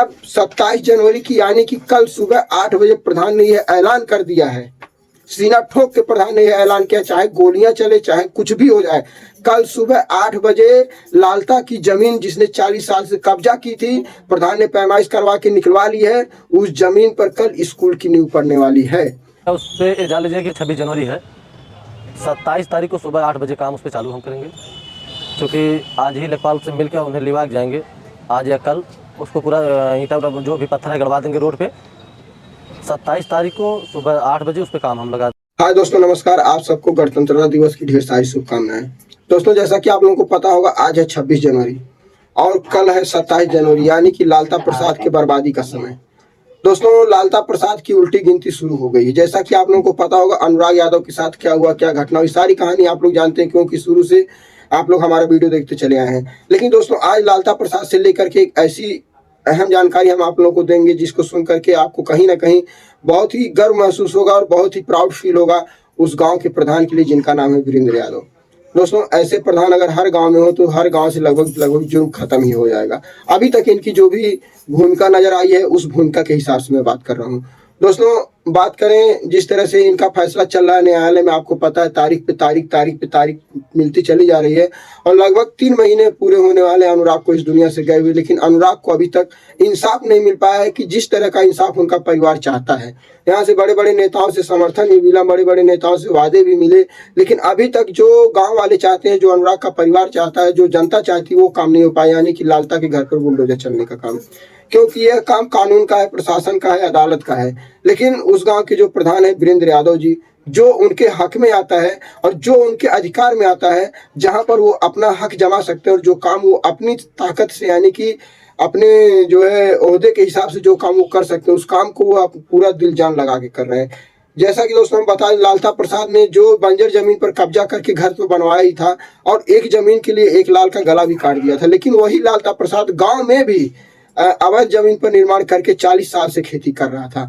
अब 27 जनवरी की यानी कि कल सुबह 8 बजे प्रधान ने यह ऐलान कर दिया है। सीना ठोक के प्रधान ने यह ऐलान किया, चाहे गोलियां चले चाहे कुछ भी हो जाए, कल सुबह 8 बजे लालता की जमीन जिसने 40 साल से कब्जा की थी, प्रधान ने पैमाइश करवा के निकलवा ली है। उस जमीन पर कल स्कूल की नींव पड़ने वाली है। उस पर जान लीजिए कि 26 जनवरी है, 27 तारीख को सुबह 8 बजे काम उस पर चालू हम करेंगे, क्योंकि आज ही लेखपाल से मिलकर उन्हें लिवा के जाएंगे। आज या कल उसको पूरा ईंटा जो भी पत्थर है गड़वा देंगे रोड पे। 27 तारीख को सुबह 8 बजे उस पर काम हम लगा। हाय दोस्तों, नमस्कार। आप सबको गणतंत्रता दिवस की ढेर सारी शुभकामनाएं। दोस्तों, जैसा कि आप लोगों को पता होगा, आज है 26 जनवरी और कल है 27 जनवरी, यानी कि लालता प्रसाद के बर्बादी का समय। दोस्तों, लालता प्रसाद की उल्टी गिनती शुरू हो गई है। जैसा कि आप लोगों को पता होगा, अनुराग यादव के साथ क्या हुआ, क्या घटना हुई, सारी कहानी आप लोग जानते हैं, क्योंकि शुरू से आप लोग हमारा वीडियो देखते चले आए हैं। लेकिन दोस्तों, आज लालता प्रसाद से लेकर के एक ऐसी अहम जानकारी हम आप लोगों को देंगे जिसको सुन करके आपको कहीं ना कहीं बहुत ही गर्व महसूस होगा और बहुत ही प्राउड फील होगा उस गांव के प्रधान के लिए जिनका नाम है वीरेंद्र यादव। दोस्तों, ऐसे प्रधान अगर हर गांव में हो तो हर गांव से लगभग जुर्म खत्म ही हो जाएगा। अभी तक इनकी जो भी भूमिका नजर आई है उस भूमिका के हिसाब से मैं बात कर रहा हूँ। दोस्तों, बात करें जिस तरह से इनका फैसला चल रहा है न्यायालय में, आपको पता है तारीख पे तारीख मिलती चली जा रही है और लगभग 3 महीने पूरे होने वाले अनुराग को इस दुनिया से गए हुए। लेकिन अनुराग को अभी तक इंसाफ नहीं मिल पाया है कि जिस तरह का इंसाफ उनका परिवार चाहता है। यहाँ से बड़े बड़े नेताओं से समर्थन भी मिला, बड़े बड़े नेताओं से वादे भी मिले, लेकिन अभी तक जो गाँव वाले चाहते हैं, जो अनुराग का परिवार चाहता है, जो जनता चाहती है, वो काम नहीं हो पाया, यानी कि लालता के घर पर बुलडोजर चलने का काम। क्योंकि यह काम कानून का है, प्रशासन का है, अदालत का है। लेकिन उस गांव के जो प्रधान है वीरेंद्र यादव जी, जो उनके हक में आता है और जो उनके अधिकार में आता है, जहां पर वो अपना हक जमा सकते हैं और जो काम वो अपनी ताकत से यानी कि अपने जो है ओहदे के हिसाब से जो काम वो कर सकते हैं, उस काम को वो पूरा दिल जान लगा के कर रहे हैं। जैसा कि दोस्तों हम बता, लालता प्रसाद ने जो बंजर जमीन पर कब्जा करके घर तो बनवाया ही था और एक जमीन के लिए एक लाल का गला भी काट दिया था। लेकिन वही लालता प्रसाद गाँव में भी अवैध जमीन पर निर्माण करके 40 साल से खेती कर रहा था।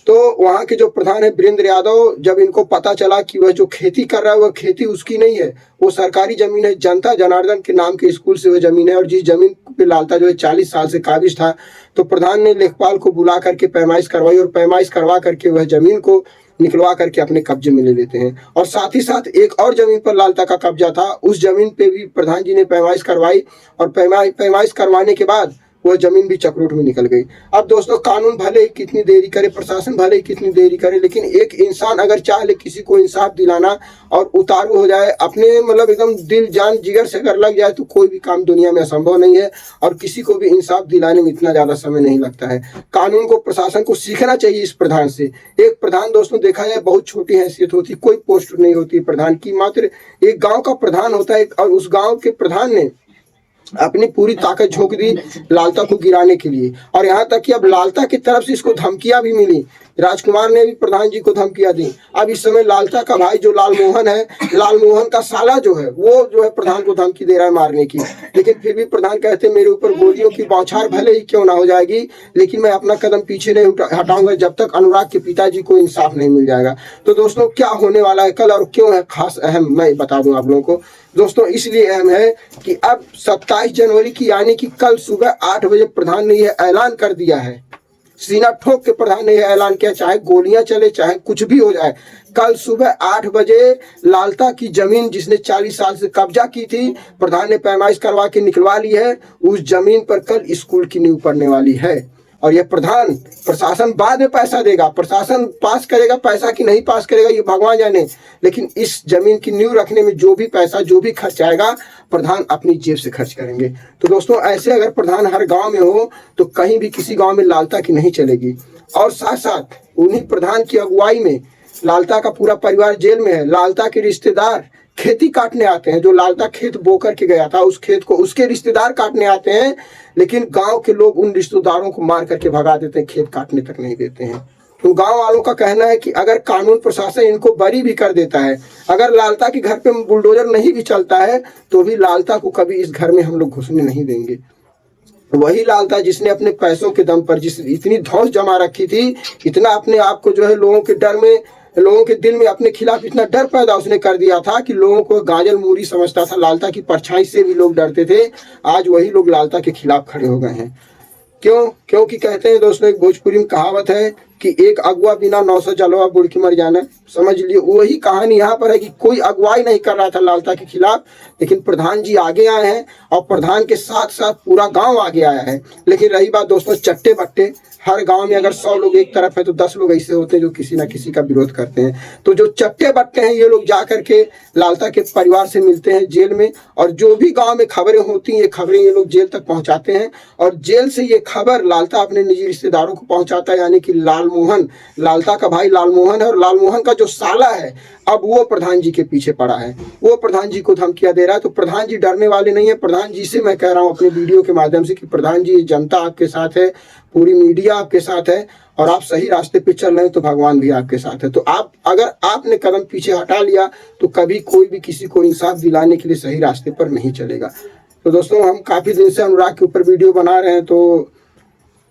तो वहां के जो प्रधान है वीरेंद्र यादव, जब इनको पता चला कि वह जो खेती कर रहा है वह खेती उसकी नहीं है, वो सरकारी जमीन है, जनता जनार्दन के नाम के स्कूल से वह जमीन है और जिस जमीन पे लालता जो है 40 साल से काबिज था, तो प्रधान ने लेखपाल को बुला करके पैमाइश करवाई और पैमाइश करवा करके वह जमीन को निकलवा करके अपने कब्जे में ले लेते हैं। और साथ ही साथ एक और जमीन पर लालता का कब्जा था, उस जमीन पे भी प्रधान जी ने पैमाइश करवाई और पैमाइश करवाने के बाद वह जमीन भी चक्रोट में निकल गई। अब दोस्तों, कानून भले ही कितनी देरी करे, प्रशासन भले ही कितनी देरी करे, लेकिन एक इंसान अगर चाह ले किसी को इंसाफ दिलाना और उतारू हो जाए अपने मतलब एकदम दिल जान जिगर से अगर लग जाए, तो कोई भी काम दुनिया में असंभव नहीं है और किसी को भी इंसाफ दिलाने में इतना ज्यादा समय नहीं लगता है। कानून को, प्रशासन को सीखना चाहिए इस प्रधान से। एक प्रधान दोस्तों देखा जाए बहुत छोटी हैसियत होती, कोई पोस्ट नहीं होती प्रधान की, मात्र एक गाँव का प्रधान होता है और उस गाँव के प्रधान ने अपनी पूरी ताकत झोंक दी लालता को गिराने के लिए। और यहाँ तक कि अब लालता की तरफ से इसको धमकियां भी मिली, राजकुमार ने भी प्रधान जी को धमकियां दी। अब इस समय लालता का भाई जो लालमोहन है, लालमोहन का साला जो है, वो जो है प्रधान को धमकी दे रहा है मारने की। लेकिन फिर भी प्रधान कहते हैं मेरे ऊपर गोलियों की बौछार भले ही क्यों ना हो जाएगी, लेकिन मैं अपना कदम पीछे नहीं हटाऊंगा जब तक अनुराग के पिताजी को इंसाफ नहीं मिल जाएगा। तो दोस्तों, क्या होने वाला है कल और क्यों है खास अहम, मैं बता दूं आप लोगों को। दोस्तों, इसलिए अहम है कि अब 27 जनवरी की यानी कि कल सुबह 8 बजे प्रधान ने यह ऐलान कर दिया है। सीना ठोक के प्रधान ने यह ऐलान किया, चाहे गोलियां चले चाहे कुछ भी हो जाए, कल सुबह 8 बजे लालता की जमीन जिसने 40 साल से कब्जा की थी, प्रधान ने पैमाइश करवा के निकलवा ली है। उस जमीन पर कल स्कूल की नींव पड़ने वाली है और यह प्रधान, प्रशासन बाद में पैसा देगा, प्रशासन पास करेगा पैसा कि नहीं पास करेगा ये भगवान जाने, लेकिन इस जमीन की नींव रखने में जो भी पैसा, जो भी खर्च आएगा, प्रधान अपनी जेब से खर्च करेंगे। तो दोस्तों, ऐसे अगर प्रधान हर गांव में हो तो कहीं भी किसी गांव में लालता की नहीं चलेगी। और साथ साथ उन्हीं प्रधान की अगुवाई में लालता का पूरा परिवार जेल में है। लालता के रिश्तेदार खेती काटने आते हैं, जो लालता खेत बो करके गया था उस खेत को उसके रिश्तेदार काटने आते हैं, लेकिन गांव के लोग उन रिश्तेदारों को मार करके भगा देते हैं, खेत काटने तक नहीं देते हैं। तो गांव वालों का कहना है कि अगर कानून प्रशासन इनको बरी भी कर देता है, अगर लालता के घर पे बुलडोजर नहीं भी चलता है, तो भी लालता को कभी इस घर में हम लोग घुसने नहीं देंगे। वही लालता जिसने अपने पैसों के दम पर जिस इतनी धौंस जमा रखी थी, इतना अपने आप को जो है लोगों के डर में, लोगों के दिल में अपने खिलाफ इतना डर पैदा उसने कर दिया था कि लोगों को गाजर मूरी समझता था, लालता की परछाई से भी लोग डरते थे। आज वही लोग लालता के खिलाफ खड़े हो गए हैं। क्योंकि कहते हैं दोस्तों, एक भोजपुरी में कहावत है कि एक अगुआ बिना 900 जलवा बुढ़ के मर जाना। समझ लिए वही कहानी यहाँ पर है कि कोई अगुवाई नहीं कर रहा था लालता के खिलाफ, लेकिन प्रधान जी आगे आए हैं और प्रधान के साथ साथ पूरा गांव आगे आया है। लेकिन रही बात दोस्तों चट्टे बट्टे, हर गांव में अगर 100 लोग एक तरफ है तो 10 लोग ऐसे होते हैं जो किसी ना किसी का विरोध करते हैं। तो जो चट्टे बट्टे हैं ये लोग जा करके लालता के परिवार से मिलते हैं जेल में, और जो भी गांव में खबरें होती हैं ये खबरें ये लोग जेल तक पहुंचाते हैं, और जेल से ये खबर लालता अपने निजी रिश्तेदारों को पहुंचाता है। यानी कि लालमोहन, लालता का भाई लालमोहन है, और लालमोहन का जो साला है अब वो प्रधान जी के पीछे पड़ा है, वो प्रधान जी को धमकियां दे रहा है। तो प्रधान जी डरने वाले नहीं है। प्रधान जी से मैं कह रहा हूं अपने वीडियो के माध्यम से कि प्रधान जी, जनता आपके साथ है, पूरी मीडिया आपके साथ है, और आप सही रास्ते पे चल रहे हैं तो भगवान भी आपके साथ है। तो आप अगर आपने कदम पीछे हटा लिया तो कभी कोई भी किसी को इंसाफ दिलाने के लिए सही रास्ते पर नहीं चलेगा। तो दोस्तों हम काफी दिन से अनुराग के ऊपर वीडियो बना रहे हैं, तो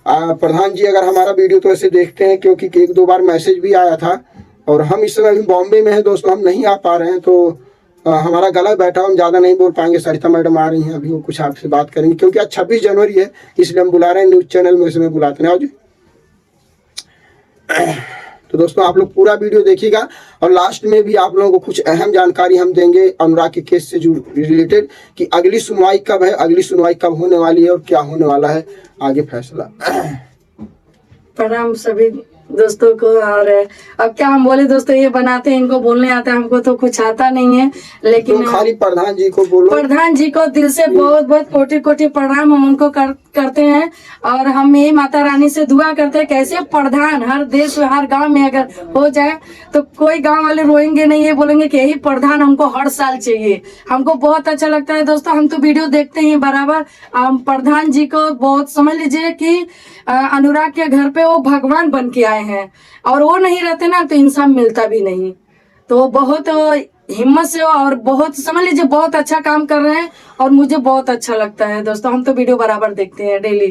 प्रधान जी अगर हमारा वीडियो तो ऐसे देखते हैं, क्योंकि 1-2 बार मैसेज भी आया था, और हम इस समय अभी बॉम्बे में हैं दोस्तों, हम नहीं आ पा रहे हैं, तो हमारा गला बैठा, हम ज़्यादा नहीं बोल पाएंगे। सरिता मैडम आ रही हैं अभी, वो कुछ आपसे बात करेंगे, क्योंकि आज 26 जनवरी है इसलिए हम बुला रहे हैं न्यूज़ चैनल में, इसमें बुलाते हैं। आओ जी। तो दोस्तों आप लोग पूरा वीडियो देखिएगा, और लास्ट में भी आप लोगों को कुछ अहम जानकारी हम देंगे अनुराग के केस से जो रिलेटेड, कि अगली सुनवाई कब है, अगली सुनवाई कब होने वाली है और क्या होने वाला है आगे फैसला। प्रणाम सभी दोस्तों को। और अब क्या हम बोले दोस्तों, ये बनाते हैं, इनको बोलने आता है, हमको तो कुछ आता नहीं है, लेकिन खाली प्रधान जी को बोलो। प्रधान जी को दिल से बहुत बहुत कोटि कोटि प्रणाम हम उनको करते हैं, और हम यही माता रानी से दुआ करते हैं कैसे प्रधान हर देश में हर गांव में अगर हो जाए तो कोई गांव वाले रोएंगे नहीं, ये बोलेंगे कि यही प्रधान हमको हर साल चाहिए। हमको बहुत अच्छा लगता है दोस्तों, हम तो वीडियो देखते हैं बराबर। प्रधान जी को बहुत समझ लीजिए कि अनुराग के घर पे वो भगवान बन के आए हैं, और वो नहीं रहते ना तो इंसान मिलता भी नहीं। तो वो बहुत हिम्मत से और बहुत समझ लीजिए बहुत अच्छा काम कर रहे हैं, और मुझे बहुत अच्छा लगता है दोस्तों। हम तो वीडियो बराबर देखते हैं डेली।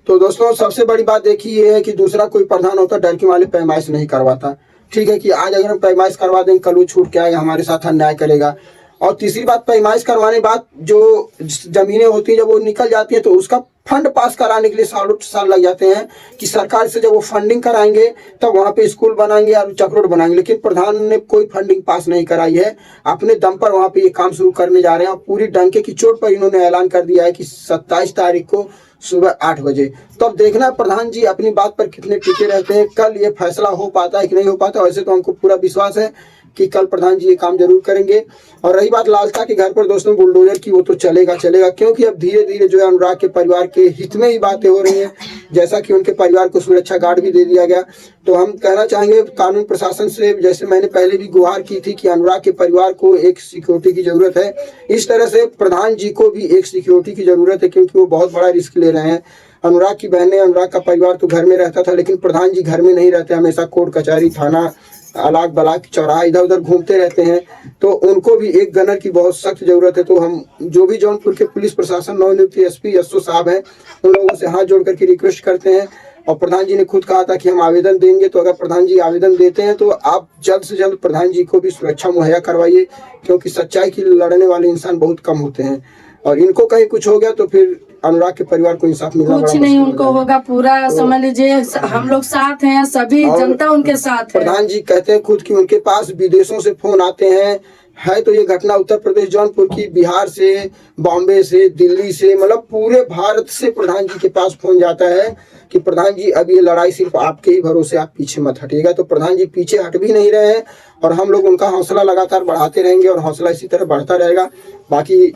तो दोस्तों सबसे बड़ी बात देखिए ये है कि दूसरा कोई प्रधान होता डर के मारे पैमाइश नहीं करवाता। ठीक है कि आज अगर हम पैमाइश करवा दें, कल वो छूट के आएगा हमारे साथ अन्याय करेगा। और तीसरी बात, पैमाइश करवाने बाद जो जमीनें होती हैं जब वो निकल जाती है तो उसका फंड पास कराने के लिए सालों साल लग जाते हैं, कि सरकार से जब वो फंडिंग कराएंगे तब वहाँ पे स्कूल बनाएंगे और चक रोड बनाएंगे। लेकिन प्रधान ने कोई फंडिंग पास नहीं कराई है, अपने दम पर वहाँ पे ये काम शुरू करने जा रहे हैं। और पूरी डंके की चोट पर इन्होंने ऐलान कर दिया है कि 27 तारीख को सुबह 8 बजे। तो अब देखना प्रधान जी अपनी बात पर कितने टिके रहते हैं, कल ये फैसला हो पाता है कि नहीं हो पाता। वैसे तो हमको पूरा विश्वास है कि कल प्रधान जी ये काम जरूर करेंगे। और रही बात लालता के घर पर दोस्तों बुलडोजर की, वो तो चलेगा, क्योंकि अब धीरे धीरे जो है अनुराग के परिवार के हित में ही बातें हो रही हैं, जैसा कि उनके परिवार को सुरक्षा गार्ड भी दे दिया गया। तो हम कहना चाहेंगे कानून प्रशासन से, जैसे मैंने पहले भी गुहार की थी कि अनुराग के परिवार को एक सिक्योरिटी की जरूरत है, इस तरह से प्रधान जी को भी एक सिक्योरिटी की जरूरत है, क्योंकि वो बहुत बड़ा रिस्क ले रहे हैं। अनुराग की बहनें, अनुराग का परिवार तो घर में रहता था, लेकिन प्रधान जी घर में नहीं रहते, हमेशा कोर्ट कचहरी थाना अलाक बलाक चौराहा इधर उधर घूमते रहते हैं। तो उनको भी एक गनर की बहुत सख्त जरूरत है। तो हम जो भी जौनपुर के पुलिस प्रशासन नवनियुक्त एसपी यशो साहब हैं, उन लोगों से हाथ जोड़ करके रिक्वेस्ट करते हैं। और प्रधान जी ने खुद कहा था कि हम आवेदन देंगे, तो अगर प्रधान जी आवेदन देते हैं तो आप जल्द से जल्द प्रधान जी को भी सुरक्षा मुहैया करवाइए, क्योंकि सच्चाई की लड़ने वाले इंसान बहुत कम होते हैं। और इनको कहीं कुछ हो गया तो फिर अनुराग के परिवार को इंसाफ मिलना कुछ नहीं उनको होगा, पूरा समझ लीजिए हम लोग साथ हैं, सभी जनता उनके साथ है। प्रधान जी कहते हैं खुद कि उनके पास विदेशों से फोन आते हैं, है तो ये घटना उत्तर प्रदेश जौनपुर की, बिहार से, बॉम्बे से, दिल्ली से, मतलब पूरे भारत से प्रधान जी के पास फोन जाता है कि प्रधान जी अब ये लड़ाई सिर्फ आपके ही भरोसे, आप पीछे मत हटिएगा। तो प्रधान जी पीछे हट भी नहीं रहे हैं, और हम लोग उनका हौसला लगातार बढ़ाते रहेंगे, और हौसला इसी तरह बढ़ता रहेगा। बाकी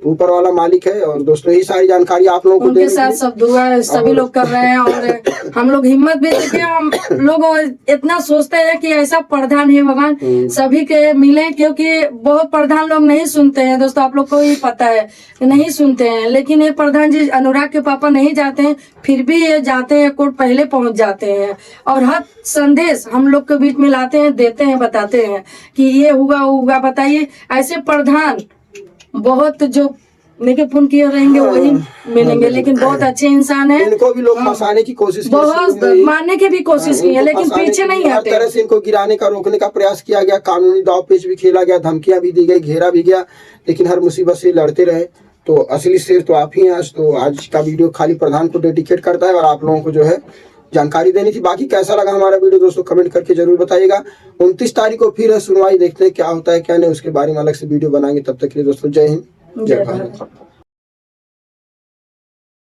ऊपर वाला मालिक है। और दोस्तों यही सारी जानकारी आप लोगों को उनके साथ सब दुआ सभी लोग कर रहे हैं, और हम लोग हिम्मत भी देते हैं। हम लोग इतना सोचते हैं कि ऐसा प्रधान है भगवान सभी के मिले, क्योंकि बहुत प्रधान लोग नहीं सुनते हैं दोस्तों, आप लोग को ही पता है नहीं सुनते हैं। लेकिन ये प्रधान जी अनुराग के पापा नहीं जाते हैं, फिर भी ये जाते हैं, कोर्ट पहले पहुंच जाते हैं, और हर संदेश हम लोग के बीच में लाते हैं, देते हैं, बताते हैं कि ये हुआ वो हुआ। बताइए ऐसे प्रधान बहुत जो लेके पुण्य किए रहेंगे वही मिलेंगे, लेकिन बहुत अच्छे इंसान है। इनको भी लोग फंसाने की कोशिश, बहुत मारने की भी कोशिश की है, लेकिन पीछे नहीं हर हटे। तरह से इनको गिराने का, रोकने का प्रयास किया गया, कानूनी दाव पेच भी खेला गया, धमकियां भी दी गई, घेरा भी गया, लेकिन हर मुसीबत से लड़ते रहे। तो असली शेर तो आप ही हैं आज। तो आज का वीडियो खाली प्रधान को डेडिकेट करता है और आप लोगों को जो है जानकारी देनी थी। बाकी कैसा लगा हमारा वीडियो दोस्तों कमेंट करके जरूर बताइएगा। 29 तारीख को फिर है सुनवाई, देखते हैं क्या होता है क्या नहीं, उसके बारे में अलग से वीडियो बनाएंगे। तब तक के लिए दोस्तों जय हिंद जय भारत।